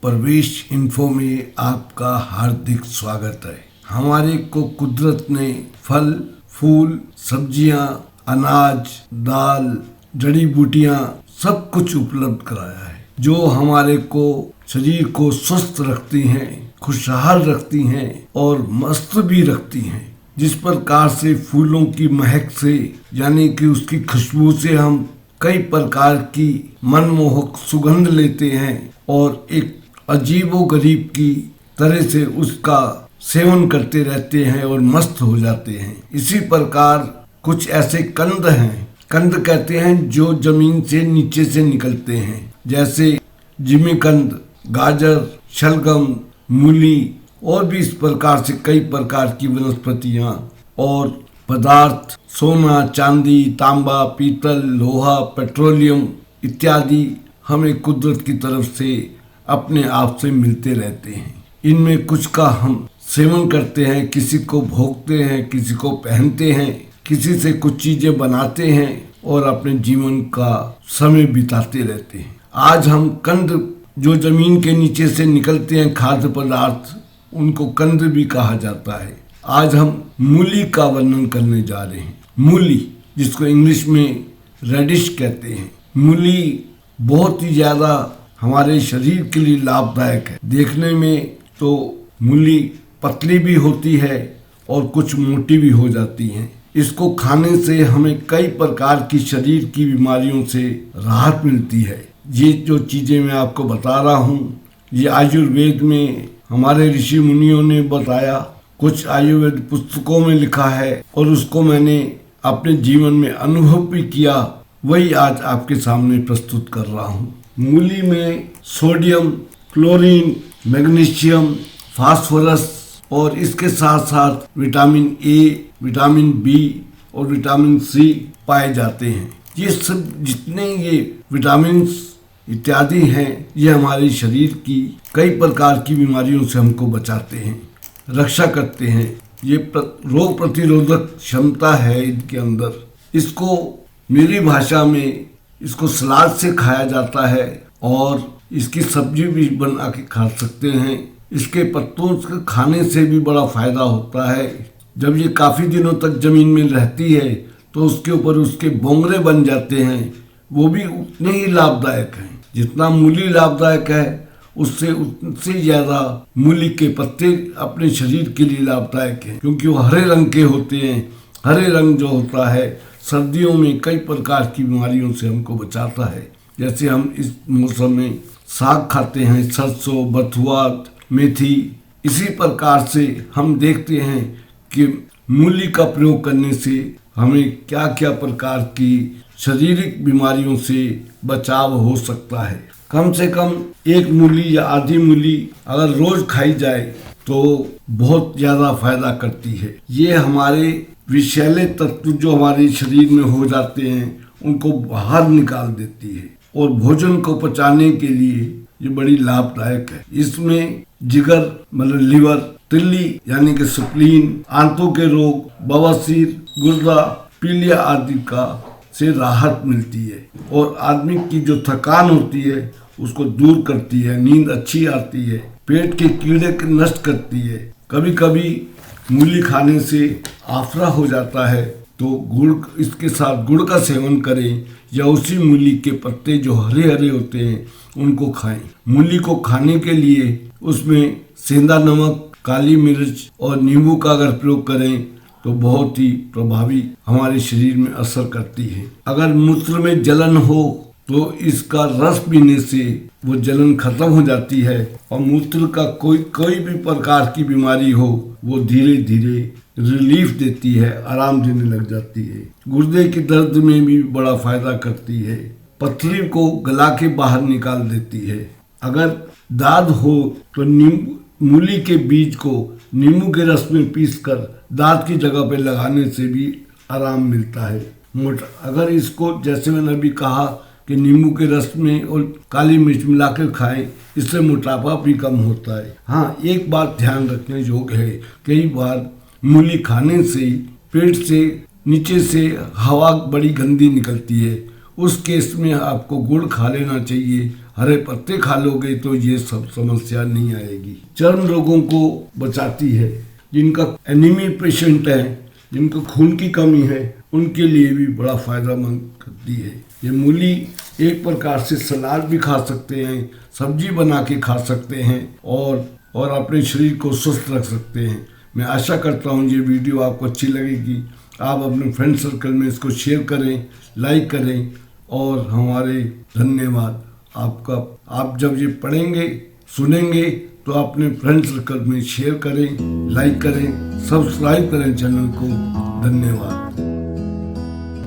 प्रवेश इन्फो में आपका हार्दिक स्वागत है। हमारे को कुदरत ने फल, फूल, सब्जियां, अनाज, दाल, जड़ी बूटियां सब कुछ उपलब्ध कराया है, जो हमारे को शरीर को स्वस्थ रखती हैं, खुशहाल रखती हैं और मस्त भी रखती हैं। जिस प्रकार से फूलों की महक से यानी कि उसकी खुशबू से हम कई प्रकार की मनमोहक सुगंध लेते हैं और एक अजीबोगरीब की तरह से उसका सेवन करते रहते हैं और मस्त हो जाते हैं। इसी प्रकार कुछ ऐसे कंद हैं, कंद कहते हैं जो जमीन से नीचे से निकलते हैं, जैसे जिमीकंद, गाजर, शलगम, मूली और भी इस प्रकार से कई प्रकार की वनस्पतियां और पदार्थ, सोना, चांदी, तांबा, पीतल, लोहा, पेट्रोलियम इत्यादि हमें कुदरत की तरफ से अपने आप से मिलते रहते हैं। इनमें कुछ का हम सेवन करते हैं, किसी को भोगते हैं, किसी को पहनते हैं, किसी से कुछ चीजें बनाते हैं और अपने जीवन का समय बिताते रहते हैं। आज हम कंद जो जमीन के नीचे से निकलते हैं, खाद्य पदार्थ, उनको कंद भी कहा जाता है। आज हम मूली का वर्णन करने जा रहे हैं। मूली, जिसको इंग्लिश में रेडिश कहते हैं। मूली बहुत ही ज्यादा हमारे शरीर के लिए लाभदायक है। देखने में तो मूली पतली भी होती है और कुछ मोटी भी हो जाती है। इसको खाने से हमें कई प्रकार की शरीर की बीमारियों से राहत मिलती है। ये जो चीजें मैं आपको बता रहा हूँ, ये आयुर्वेद में हमारे ऋषि मुनियों ने बताया, कुछ आयुर्वेद पुस्तकों में लिखा है और उसको मैंने अपने जीवन में अनुभव भी किया, वही आज आपके सामने प्रस्तुत कर रहा हूँ। मूली में सोडियम, क्लोरीन, मैग्नीशियम, फास्फोरस और इसके साथ साथ विटामिन ए, विटामिन बी और विटामिन सी पाए जाते हैं। ये सब जितने ये विटामिन इत्यादि हैं, ये हमारे शरीर की कई प्रकार की बीमारियों से हमको बचाते हैं, रक्षा करते हैं। ये रोग प्रतिरोधक क्षमता है इनके अंदर। इसको मेरी भाषा में इसको सलाद से खाया जाता है और इसकी सब्जी भी बना के खा सकते हैं। इसके पत्तों के खाने से भी बड़ा फायदा होता है। जब ये काफी दिनों तक जमीन में रहती है तो उसके ऊपर उसके बोंगरे बन जाते हैं, वो भी उतने ही लाभदायक हैं। जितना मूली लाभदायक है, उससे ज्यादा मूली के पत्ते अपने शरीर के लिए लाभदायक हैं, क्योंकि वो हरे रंग के होते हैं। हरे रंग जो होता है सर्दियों में कई प्रकार की बीमारियों से हमको बचाता है। जैसे हम इस मौसम में साग खाते हैं, सरसों, बथुआ, मेथी। इसी प्रकार से हम देखते हैं कि मूली का प्रयोग करने से हमें क्या क्या प्रकार की शारीरिक बीमारियों से बचाव हो सकता है। कम से कम एक मूली या आधी मूली अगर रोज खाई जाए तो बहुत ज्यादा फायदा करती है। ये हमारे विषैले तत्व जो हमारे शरीर में हो जाते हैं उनको बाहर निकाल देती है और भोजन को पचाने के लिए ये बड़ी लाभदायक है। इसमें जिगर मतलब लीवर, तिल्ली यानी कि स्प्लीन, आंतों के रोग, बवासीर, गुर्दा, पीलिया आदि का से राहत मिलती है और आदमी की जो थकान होती है उसको दूर करती है, नींद अच्छी आती है, पेट के कीड़े नष्ट करती है। कभी कभी मूली खाने से आफरा हो जाता है तो गुड़, इसके साथ गुड़ का सेवन करें या उसी मूली के पत्ते जो हरे हरे होते हैं उनको खाएं। मूली को खाने के लिए उसमें सेंधा नमक, काली मिर्च और नींबू का अगर प्रयोग करें तो बहुत ही प्रभावी हमारे शरीर में असर करती है। अगर मूत्र में जलन हो तो इसका रस पीने से वो जलन खत्म हो जाती है और मूत्र का कोई भी प्रकार की बीमारी हो वो धीरे धीरे रिलीफ देती है, आराम देने लग जाती है। गुर्दे के दर्द में भी बड़ा फायदा करती है। पथरी को गला के बाहर निकाल देती है। अगर दाद हो तो मूली के बीज को नींबू के रस में पीसकर दांत की जगह पे लगाने से भी आराम मिलता है। अगर इसको जैसे मैंने अभी कहा कि नींबू के रस में और काली मिर्च मिलाकर खाएं, इससे मोटापा भी कम होता है। हाँ, एक बात ध्यान रखने योग्य है, कई बार मूली खाने से पेट से नीचे से हवा बड़ी गंदी निकलती है। उस केस में आपको गुड़ खा लेना चाहिए, हरे पत्ते खा लोगे तो ये सब समस्या नहीं आएगी। चर्म रोगों को बचाती है। जिनका एनीमी पेशेंट है, जिनको खून की कमी है, उनके लिए भी बड़ा फायदेमंद करती है। ये मूली एक प्रकार से सलाद भी खा सकते हैं, सब्जी बना के खा सकते हैं और अपने शरीर को स्वस्थ रख सकते हैं। मैं आशा करता हूँ ये वीडियो आपको अच्छी लगेगी। आप अपने फ्रेंड सर्कल में इसको शेयर करें, लाइक करें और हमारे धन्यवाद आपका। आप जब ये पढ़ेंगे, सुनेंगे तो अपने फ्रेंड सर्कल में शेयर करें, लाइक करें, सब्सक्राइब करें चैनल को। धन्यवाद।